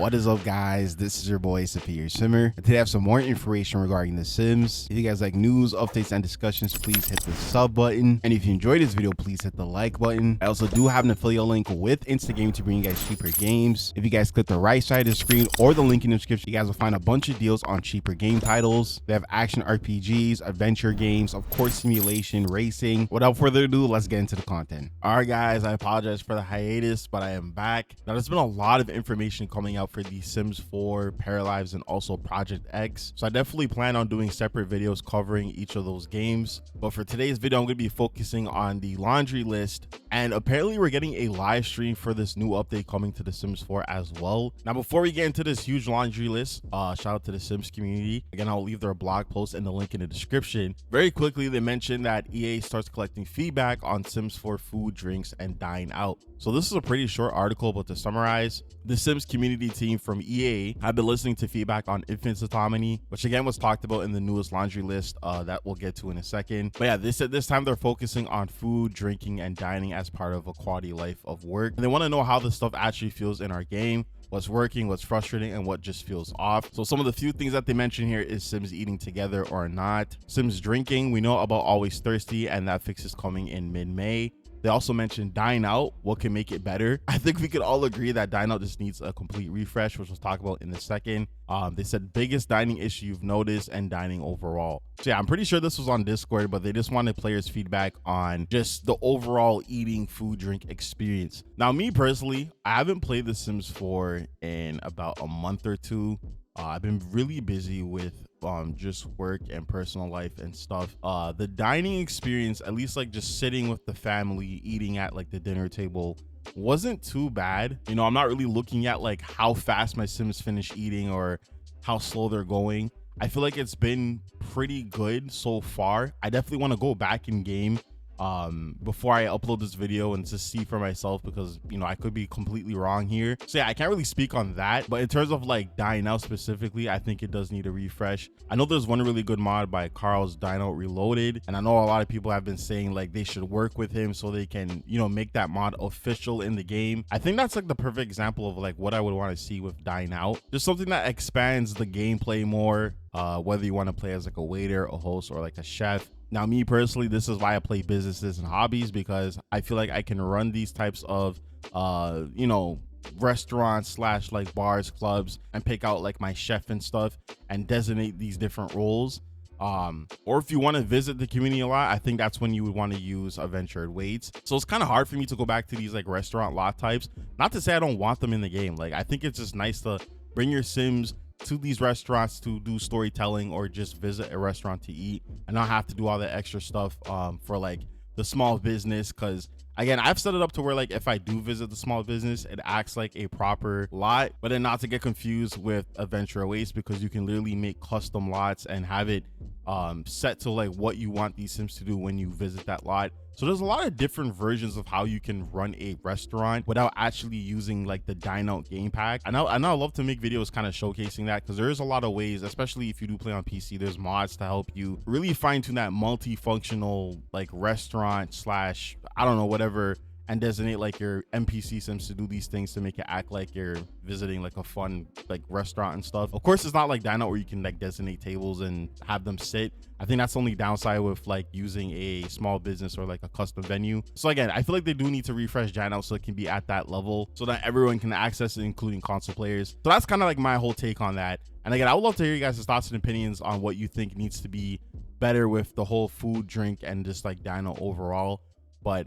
What is up, guys? This is your boy Superior Simmer, and today I have some more information regarding The Sims. If you guys like news, updates, and discussions, please hit the sub button, and if you enjoyed this video, please hit the like button. I also do have an affiliate link with Instagame to bring you guys cheaper games. If you guys click the right side of the screen or the link in the description, you guys will find a bunch of deals on cheaper game titles. They have action RPGs, adventure games, of course simulation, racing. Without further ado, let's get into the content. All right, guys, I apologize for the hiatus, but I am back. Now, there's been a lot of information coming out for the Sims 4, Paralives, and also Project X, so I definitely plan on doing separate videos covering each of those games. But for today's video, I'm going to be focusing on the laundry list, and apparently we're getting a live stream for this new update coming to the Sims 4 as well. Now, before we get into this huge laundry list, shout out to the Sims community. Again, I'll leave their blog post and the link in the description. Very quickly, they mentioned that EA starts collecting feedback on Sims 4 food, drinks, and Dine Out. So this is a pretty short article, but to summarize, the Sims community team from EA have been listening to feedback on infant autonomy, which again was talked about in the newest laundry list that we'll get to in a second. But yeah, they said this time they're focusing on food, drinking, and dining as part of a quality life of work. And they want to know how this stuff actually feels in our game, what's working, what's frustrating, and what just feels off. So some of the few things that they mention here is Sims eating together or not. Sims drinking, we know about Always Thirsty, and that fix is coming in mid-May. They also mentioned Dine Out, what can make it better. I think we could all agree that Dine Out just needs a complete refresh, which we'll talk about in a second. They said biggest dining issue you've noticed and dining overall. So yeah, I'm pretty sure this was on Discord, but they just wanted players' feedback on just the overall eating, food, drink experience. Now, me personally, I haven't played The Sims 4 in about a month or two. I've been really busy with just work and personal life and stuff. The dining experience, at least like just sitting with the family, eating at like the dinner table, wasn't too bad. You know, I'm not really looking at like how fast my Sims finish eating or how slow they're going. I feel like it's been pretty good so far. I definitely want to go back in game before I upload this video and just see for myself, because you know I could be completely wrong here. So yeah, I can't really speak on that, but in terms of like Dine Out specifically, I think it does need a refresh. I know there's one really good mod by Carl's Dine Out Reloaded, and I know a lot of people have been saying like they should work with him so they can, you know, make that mod official in the game. I think that's like the perfect example of like what I would want to see with Dine Out, just something that expands the gameplay more, whether you want to play as like a waiter, a host, or like a chef. Now, me personally, this is why I play businesses and hobbies, because I feel like I can run these types of, you know, restaurants slash like bars, clubs, and pick out like my chef and stuff and designate these different roles. Or if you want to visit the community a lot, I think that's when you would want to use adventure waits. So it's kind of hard for me to go back to these like restaurant lot types. Not to say I don't want them in the game. Like, I think it's just nice to bring your Sims to these restaurants to do storytelling or just visit a restaurant to eat and not have to do all the extra stuff for like the small business. Because again, I've set it up to where like if I do visit the small business, it acts like a proper lot, but then not to get confused with adventure awaits, because you can literally make custom lots and have it set to like what you want these Sims to do when you visit that lot. So there's a lot of different versions of how you can run a restaurant without actually using like the Dine Out game pack. I know I love to make videos kind of showcasing that, because there is a lot of ways, especially if you do play on PC, there's mods to help you really fine tune that multifunctional like restaurant slash, I don't know, whatever, and designate like your NPC Sims to do these things to make it act like you're visiting like a fun like restaurant and stuff. Of course, it's not like Dine Out where you can like designate tables and have them sit. I think that's the only downside with like using a small business or like a custom venue. So again, I feel like they do need to refresh Dine Out so it can be at that level so that everyone can access it, including console players. So that's kind of like my whole take on that. And again, I would love to hear you guys' thoughts and opinions on what you think needs to be better with the whole food, drink, and just like Dine Out overall. But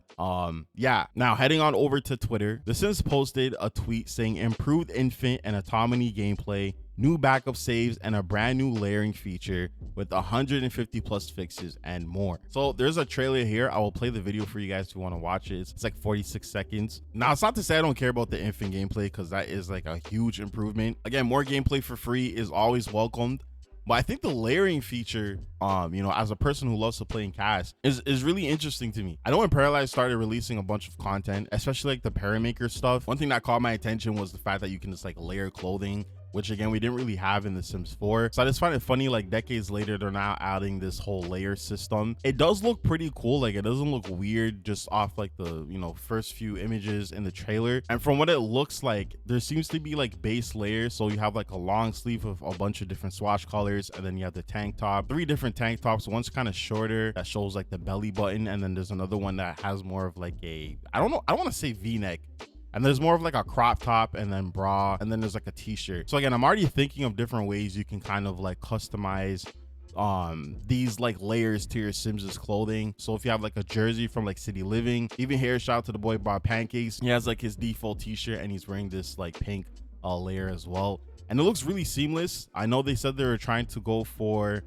yeah, now heading on over to Twitter, The Sims posted a tweet saying improved infant and autonomy gameplay, new backup saves, and a brand new layering feature with 150 plus fixes and more. So there's a trailer here. I will play the video for you guys if you want to watch it. It's like 46 seconds. Now, it's not to say I don't care about the infant gameplay, because that is like a huge improvement. Again, more gameplay for free is always welcomed. But I think the layering feature, you know, as a person who loves to play in cast, is really interesting to me. I know when Paralives started releasing a bunch of content, especially like the Paramaker stuff, one thing that caught my attention was the fact that you can just like layer clothing which again we didn't really have in The Sims 4. So I just find it funny, like decades later they're now adding this whole layer system. It does look pretty cool, like it doesn't look weird just off like the, you know, first few images in the trailer. And from what it looks like, there seems to be like base layers. So you have like a long sleeve of a bunch of different swatch colors, and then you have the tank top, 3 different tank tops. One's kind of shorter that shows like the belly button, and then there's another one that has more of like a, I don't want to say V-neck, and there's more of like a crop top, and then bra, and then there's like a t-shirt. So again, I'm already thinking of different ways you can kind of like customize these like layers to your Sims's clothing. So if you have like a jersey from like City Living, even here, shout out to the boy Bob Pancakes, he has like his default t-shirt and he's wearing this like pink layer as well, and it looks really seamless. I know they said they were trying to go for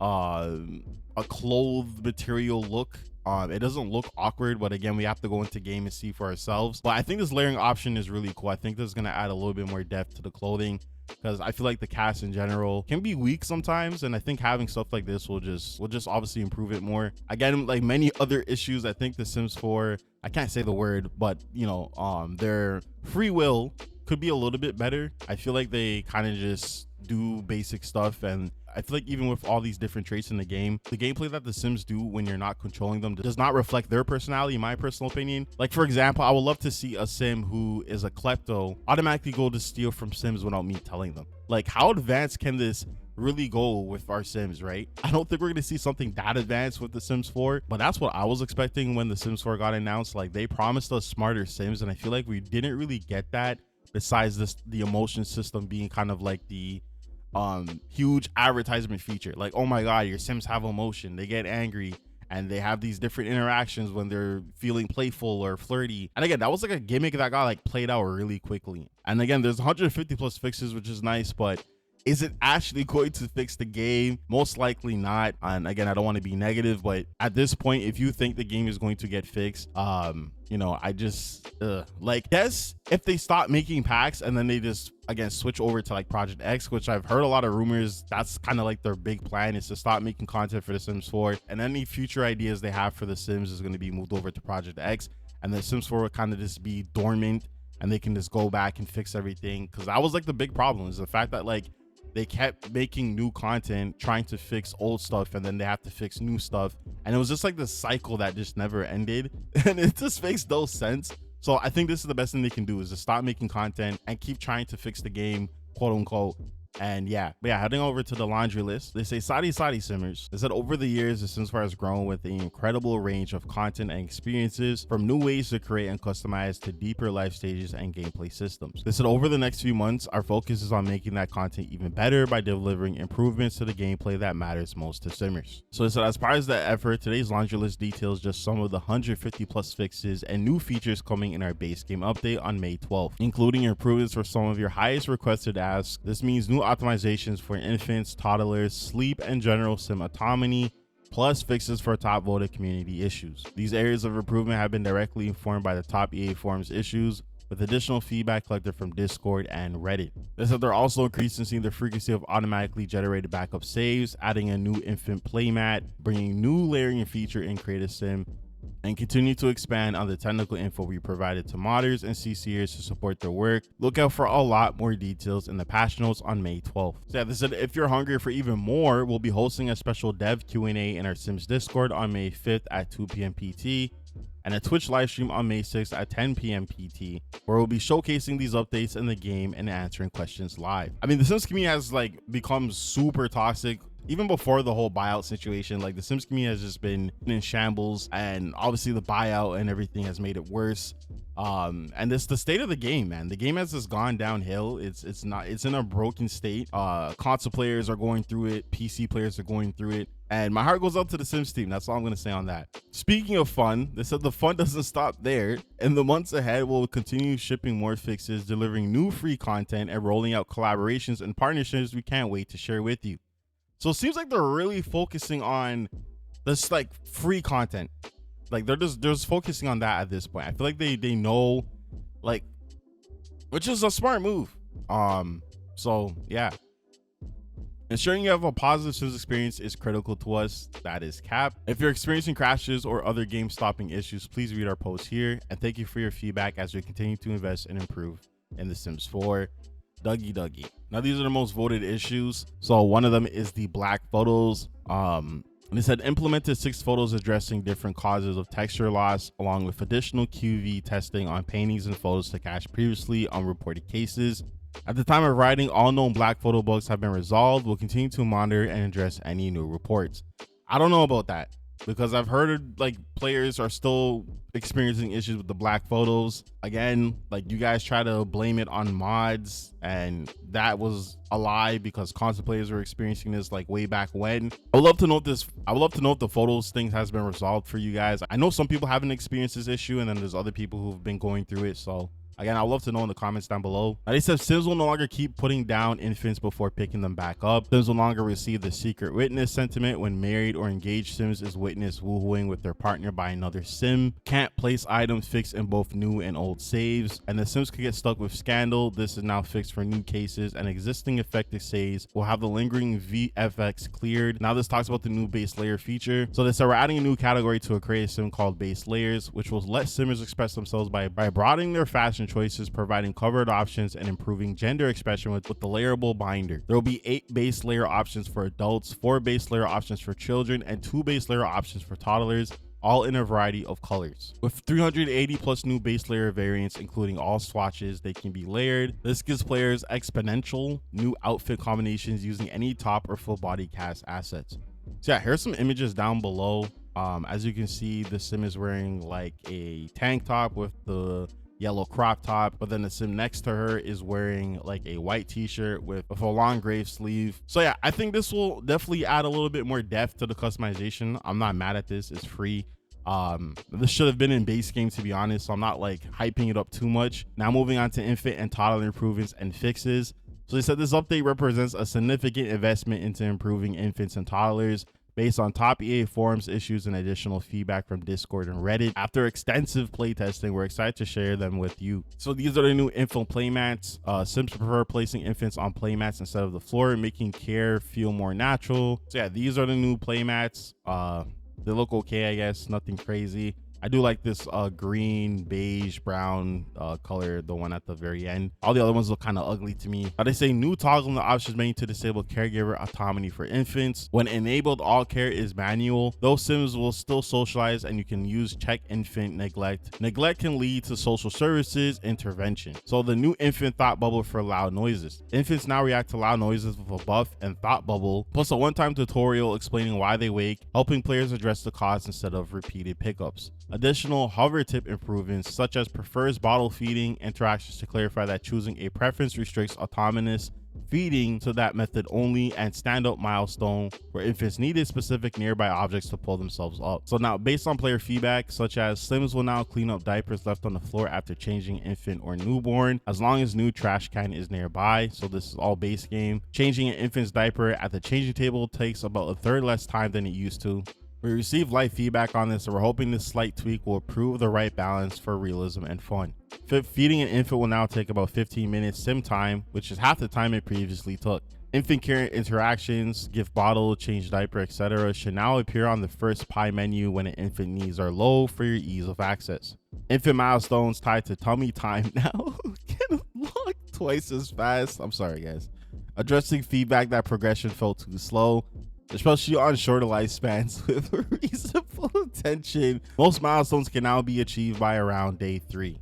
a clothed material look. It doesn't look awkward, but again, we have to go into game and see for ourselves. But I think this layering option is really cool. I think this is going to add a little bit more depth to the clothing, because I feel like the cast in general can be weak sometimes, and I think having stuff like this will just obviously improve it more. Again, like many other issues, I think The Sims 4, I can't say the word, but you know, their free will could be a little bit better. I feel like they kind of just do basic stuff, and I feel like even with all these different traits in the game, the gameplay that the Sims do when you're not controlling them does not reflect their personality, in my personal opinion. Like for example, I would love to see a Sim who is a klepto automatically go to steal from Sims without me telling them. Like, how advanced can this really go with our Sims, right? I don't think we're gonna see something that advanced with The Sims 4, but that's what I was expecting when The Sims 4 got announced. Like, they promised us smarter Sims, and I feel like we didn't really get that, besides the emotion system being kind of like the huge advertisement feature. Like, oh my god, your Sims have emotion, they get angry, and they have these different interactions when they're feeling playful or flirty. And again, that was like a gimmick that got like played out really quickly. And again, there's 150 plus fixes, which is nice, but is it actually going to fix the game? Most likely not. And again, I don't want to be negative, but at this point, if you think the game is going to get fixed, you know, I just like, yes, if they stop making packs and then they just again switch over to like Project X, which I've heard a lot of rumors that's kind of like their big plan, is to stop making content for The Sims 4, and any future ideas they have for The Sims is going to be moved over to Project X, and The Sims 4 will kind of just be dormant, and they can just go back and fix everything. Because that was like the big problem, is the fact that like they kept making new content, trying to fix old stuff, and then they have to fix new stuff, and it was just like this cycle that just never ended, and it just makes no sense. So I think this is the best thing they can do, is to stop making content and keep trying to fix the game, quote unquote. And yeah, heading over to the laundry list, they say Sadi Simmers. They said over the years, The Sims 4 has grown with an incredible range of content and experiences, from new ways to create and customize to deeper life stages and gameplay systems. They said over the next few months, our focus is on making that content even better by delivering improvements to the gameplay that matters most to Simmers. So they said as part of that effort, today's laundry list details just some of the 150 plus fixes and new features coming in our base game update on May 12th, including improvements for some of your highest requested asks. This means new optimizations for infants, toddlers, sleep, and general Sim autonomy, plus fixes for top voted community issues. These areas of improvement have been directly informed by the top EA forums issues, with additional feedback collected from Discord and Reddit. They said they're also increasing the frequency of automatically generated backup saves, adding a new infant playmat, bringing new layering feature in Creative Sim, and continue to expand on the technical info we provided to modders and CCers to support their work. Look out for a lot more details in the patch notes on May 12th. So yeah, they said if you're hungry for even more, we'll be hosting a special dev Q&A in our Sims Discord on May 5th at 2 p.m. PT, and a Twitch live stream on May 6th at 10 p.m. PT, where we'll be showcasing these updates in the game and answering questions live. I mean, the Sims community has like become super toxic. Even before the whole buyout situation, like the Sims community has just been in shambles, and obviously the buyout and everything has made it worse. And it's the state of the game, man. The game has just gone downhill. It's in a broken state. Console players are going through it, PC players are going through it, and my heart goes out to the Sims team. That's all I'm gonna say on that. Speaking of fun, they said the fun doesn't stop there. In the months ahead, we'll continue shipping more fixes, delivering new free content, and rolling out collaborations and partnerships we can't wait to share with you. So it seems like they're really focusing on this like free content. Like they're just focusing on that at this point. I feel like they know, like, which is a smart move. So yeah, ensuring you have a positive Sims experience is critical to us. That is Cap. If you're experiencing crashes or other game stopping issues, please read our post here, and thank you for your feedback as we continue to invest and improve in The Sims 4. Dougie. Now these are the most voted issues. So one of them is the black photos. And it said implemented 6 photos addressing different causes of texture loss, along with additional QV testing on paintings and photos to catch previously unreported cases. At the time of writing, all known black photo bugs have been resolved. We'll continue to monitor and address any new reports. I don't know about that, because I've heard like players are still experiencing issues with the black photos. Again, like you guys try to blame it on mods, and that was a lie, because console players were experiencing this like way back when. I would love to know if the photos thing has been resolved for you guys. I know some people haven't experienced this issue, and then there's other people who've been going through it. So again, I'd love to know in the comments down below. Now, they said Sims will no longer keep putting down infants before picking them back up. Sims will no longer receive the secret witness sentiment when married or engaged Sims is witnessed woohooing with their partner by another Sim. Can't place items fixed in both new and old saves. And the Sims could get stuck with scandal. This is now fixed for new cases, and existing affected saves will have the lingering VFX cleared. Now this talks about the new base layer feature. So they said we're adding a new category to a creative Sim called base layers, which will let Simmers express themselves by broadening their fashion choices, providing covered options, and improving gender expression with the layerable binder. There will be 8 base layer options for adults, 4 base layer options for children, and 2 base layer options for toddlers, all in a variety of colors. With 380 plus new base layer variants, including all swatches, they can be layered. This gives players exponential new outfit combinations using any top or full body cast assets. So yeah, here's some images down below. As you can see, the Sim is wearing like a tank top with the yellow crop top, but then the Sim next to her is wearing like a white t-shirt with a long gray sleeve. So yeah, I think this will definitely add a little bit more depth to the customization. I'm not mad at this. It's free. This should have been in base game, to be honest, so I'm not like hyping it up too much. Now moving on to infant and toddler improvements and fixes. So they said this update represents a significant investment into improving infants and toddlers based on top EA forums issues and additional feedback from Discord and Reddit. After extensive playtesting, we're excited to share them with you. So these are the new infant playmats. Sims prefer placing infants on playmats instead of the floor, making care feel more natural. So yeah, these are the new playmats. They look okay, I guess, nothing crazy. I do like this green, beige, brown color, the one at the very end. All the other ones look kind of ugly to me. They say new toggle in the options menu to disable caregiver autonomy for infants. When enabled, all care is manual. Those Sims will still socialize, and you can use check infant neglect. Neglect can lead to social services intervention. So the new infant thought bubble for loud noises. Infants now react to loud noises with a buff and thought bubble, plus a one-time tutorial explaining why they wake, helping players address the cause instead of repeated pickups. Additional hover tip improvements such as prefers bottle feeding interactions to clarify that choosing a preference restricts autonomous feeding to that method only, and stand-up milestone where infants needed specific nearby objects to pull themselves up. So now based on player feedback, such as Sims will now clean up diapers left on the floor after changing infant or newborn as long as new trash can is nearby. So this is all base game. Changing an infant's diaper at the changing table takes about a third less time than it used to. We received light feedback on this, so we're hoping this slight tweak will improve the right balance for realism and fun. Feeding an infant will now take about 15 minutes Sim time, which is half the time it previously took. Infant care interactions, gift bottle, change diaper, etc. should now appear on the first pie menu when an infant needs are low for your ease of access. Infant milestones tied to tummy time now can unlock twice as fast. I'm sorry guys. Addressing feedback that progression felt too slow, especially on shorter lifespans with reasonable attention. Most milestones can now be achieved by around day 3.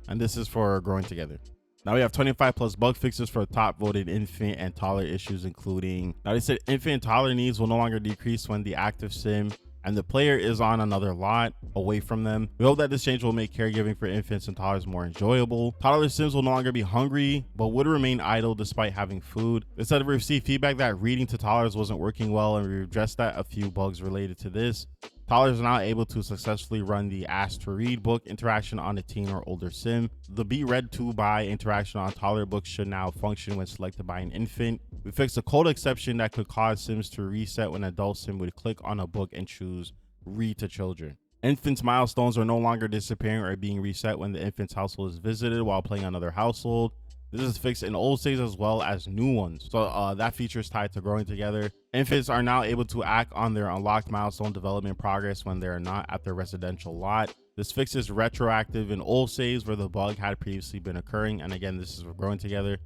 And this is for growing together. Now we have 25 plus bug fixes for top voted infant and toddler issues, including, now they said infant and toddler needs will no longer decrease when the active Sim and the player is on another lot away from them. We hope that this change will make caregiving for infants and toddlers more enjoyable. Toddler Sims will no longer be hungry, but would remain idle despite having food. They said we received feedback that reading to toddlers wasn't working well, and we addressed that a few bugs related to this. Toddlers are now able to successfully run the Ask to Read book interaction on a teen or older Sim. The Be Read to by interaction on toddler books should now function when selected by an infant. We fixed a code exception that could cause Sims to reset when an adult Sim would click on a book and choose Read to Children. Infants' milestones are no longer disappearing or being reset when the infant's household is visited while playing another household. This is fixed in old saves as well as new ones. So that feature is tied to growing together. Infants are now able to act on their unlocked milestone development progress when they are not at their residential lot. This fix is retroactive in old saves where the bug had previously been occurring. And again, this is for growing together.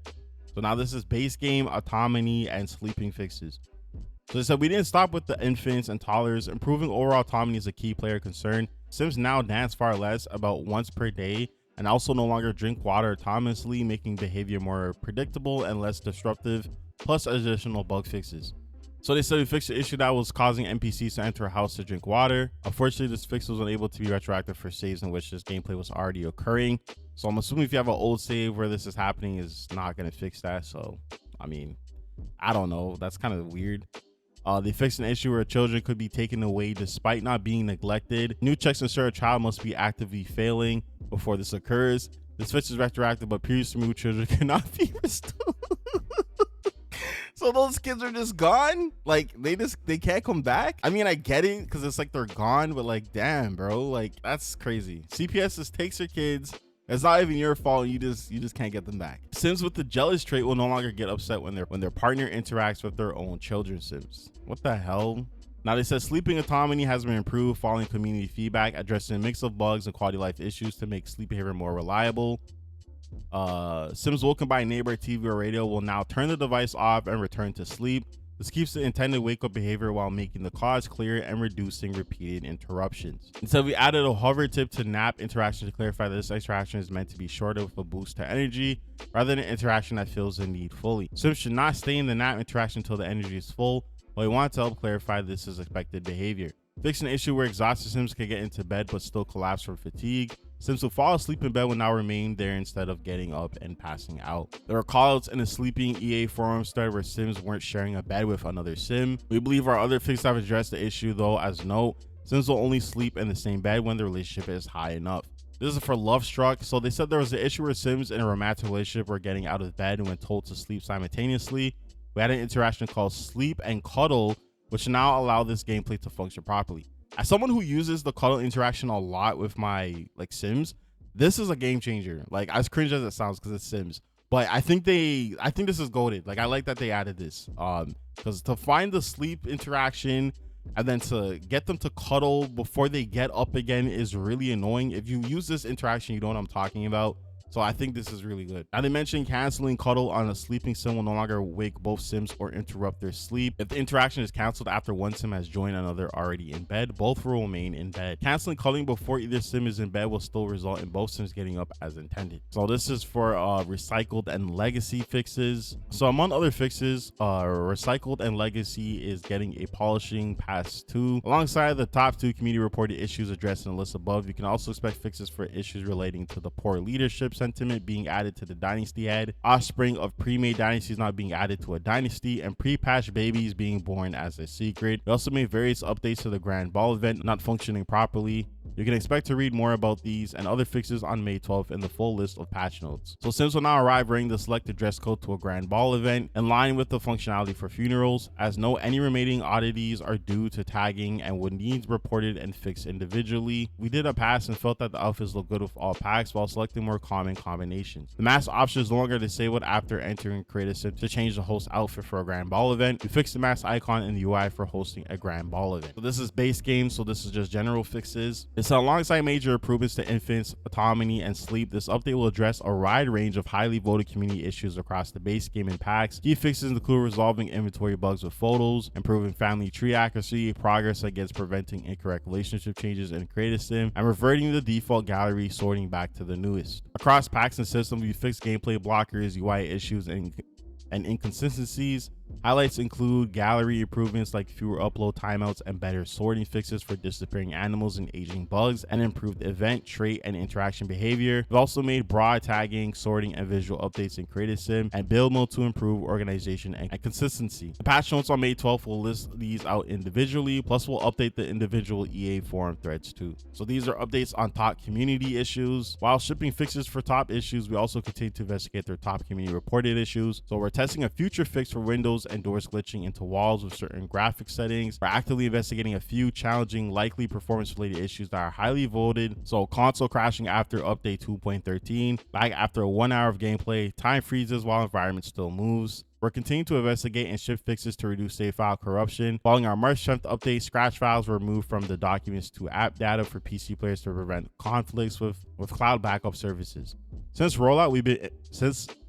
So now this is base game, autonomy, and sleeping fixes. So they said we didn't stop with the infants and toddlers. Improving overall autonomy is a key player concern. Sims now dance far less, about once per day, and also no longer drink water autonomously, making behavior more predictable and less disruptive, plus additional bug fixes. So they said we fixed the issue that was causing NPCs to enter a house to drink water. Unfortunately, this fix was unable to be retroactive for saves in which this gameplay was already occurring. So I'm assuming if you have an old save where this is happening, is not going to fix that. So, I mean, I don't know. That's kind of weird. They fixed an issue where children could be taken away despite not being neglected. New checks ensure a child must be actively failing before this occurs. This fix is retroactive, but previously removed children cannot be restored. So those kids are just gone? Like they can't come back? I mean, I get it because it's like they're gone, but like, damn, bro, like that's crazy. CPS just takes your kids. It's not even your fault. You just can't get them back. Sims with the jealous trait will no longer get upset when their partner interacts with their own children's Sims. What the hell? Now they said sleeping autonomy has been improved following community feedback, addressing a mix of bugs and quality of life issues to make sleep behavior more reliable. Sims woken by a neighbor, TV, or radio will now turn the device off and return to sleep. This keeps the intended wake-up behavior while making the cause clear and reducing repeated interruptions. Instead, we added a hover tip to nap interaction to clarify that this interaction is meant to be shorter with a boost to energy, rather than an interaction that fills the need fully. Sims should not stay in the nap interaction until the energy is full, but we want to help clarify this is expected behavior. Fix an issue where exhausted Sims can get into bed but still collapse from fatigue. Sims who fall asleep in bed will now remain there instead of getting up and passing out. There are callouts in the sleeping EA forum thread where Sims weren't sharing a bed with another Sim. We believe our other fixes have addressed the issue though. As note, Sims will only sleep in the same bed when the relationship is high enough. This is for Love Struck. So they said there was an issue where Sims in a romantic relationship were getting out of bed when told to sleep simultaneously. We had an interaction called sleep and cuddle, which now allow this gameplay to function properly. As someone who uses the cuddle interaction a lot with my Sims, this is a game changer. Like, as cringe as it sounds because it's Sims, but I think this is goated. Like, I like that they added this because to find the sleep interaction and then to get them to cuddle before they get up again is really annoying. If you use this interaction, you know what I'm talking about. So I think this is really good. Now they mentioned canceling cuddle on a sleeping Sim will no longer wake both Sims or interrupt their sleep. If the interaction is canceled after one Sim has joined another already in bed, both will remain in bed. Canceling cuddling before either Sim is in bed will still result in both Sims getting up as intended. So this is for recycled and legacy fixes. So among other fixes, recycled and legacy is getting a polishing pass 2. Alongside the top 2 community reported issues addressed in the list above, you can also expect fixes for issues relating to the poor leadership sentiment being added to the dynasty head, offspring of pre-made dynasties not being added to a dynasty, and pre-patched babies being born as a secret. We also made various updates to the grand ball event not functioning properly. You can expect to read more about these and other fixes on May 12th in the full list of patch notes. So Sims will now arrive wearing the selected dress code to a grand ball event in line with the functionality for funerals. As no any remaining oddities are due to tagging and would need reported and fixed individually. We did a pass and felt that the outfits look good with all packs while selecting more common combinations. The mask option is no longer disabled after entering Create a Sim to change the host outfit for a grand ball event. We fixed the mask icon in the UI for hosting a grand ball event. So this is base game, so this is just general fixes. It's alongside major improvements to infants, autonomy, and sleep. This update will address a wide range of highly voted community issues across the base game and packs. Key fixes include resolving inventory bugs with photos, improving family tree accuracy, progress against preventing incorrect relationship changes in Create a Sim, and reverting the default gallery sorting back to the newest. Across packs and systems, we fixed gameplay blockers, UI issues, and inconsistencies. Highlights include gallery improvements like fewer upload timeouts and better sorting fixes for disappearing animals and aging bugs, and improved event, trait, and interaction behavior. We've also made broad tagging, sorting, and visual updates in Create a Sim and build mode to improve organization and consistency. The patch notes on May 12th will list these out individually, plus we'll update the individual EA forum threads too. So these are updates on top community issues. While shipping fixes for top issues, we also continue to investigate their top community reported issues. So we're testing a future fix for Windows and doors glitching into walls with certain graphic settings. We're actively investigating a few challenging, likely performance related issues that are highly voted. So console crashing after update 2.13, lag after 1 hour of gameplay, time freezes while environment still moves. We're continuing to investigate and ship fixes to reduce save file corruption. Following our March 10th update, scratch files were moved from the documents to app data for PC players to prevent conflicts with cloud backup services. Since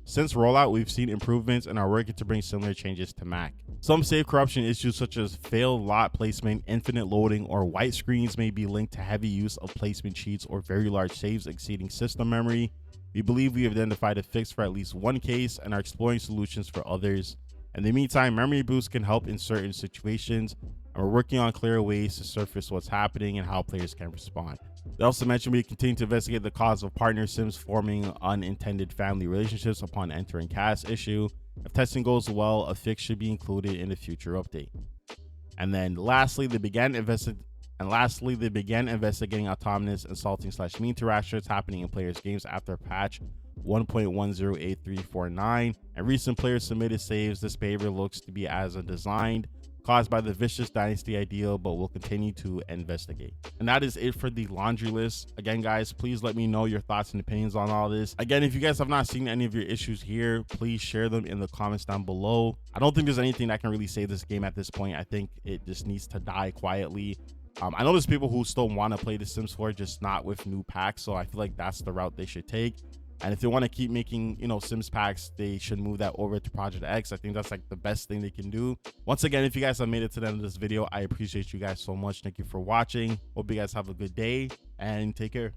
Since rollout, we've seen improvements and are working to bring similar changes to Mac. Some save corruption issues such as failed lot placement, infinite loading, or white screens may be linked to heavy use of placement cheats or very large saves exceeding system memory. We believe we have identified a fix for at least one case and are exploring solutions for others. In the meantime, memory boosts can help in certain situations, and we're working on clearer ways to surface what's happening and how players can respond. They also mentioned we continue to investigate the cause of partner sims forming unintended family relationships upon entering cast issue. If testing goes well, a fix should be included in a future update. And then lastly, they began investigating autonomous insulting / mean interactions happening in players' games after patch 1.108349, and recent players submitted saves. This behavior looks to be as designed, caused by the vicious dynasty ideal, but we'll continue to investigate. And that is it for the laundry list. Again, guys, please let me know your thoughts and opinions on all this. Again, if you guys have not seen any of your issues here, please share them in the comments down below. I don't think there's anything that can really save this game at this point. I think it just needs to die quietly. I know there's people who still want to play The Sims 4, just not with new packs, so I feel like that's the route they should take. And if they want to keep making, Sims packs, they should move that over to Project X. I think that's like the best thing they can do. Once again, if you guys have made it to the end of this video, I appreciate you guys so much. Thank you for watching. Hope you guys have a good day and take care.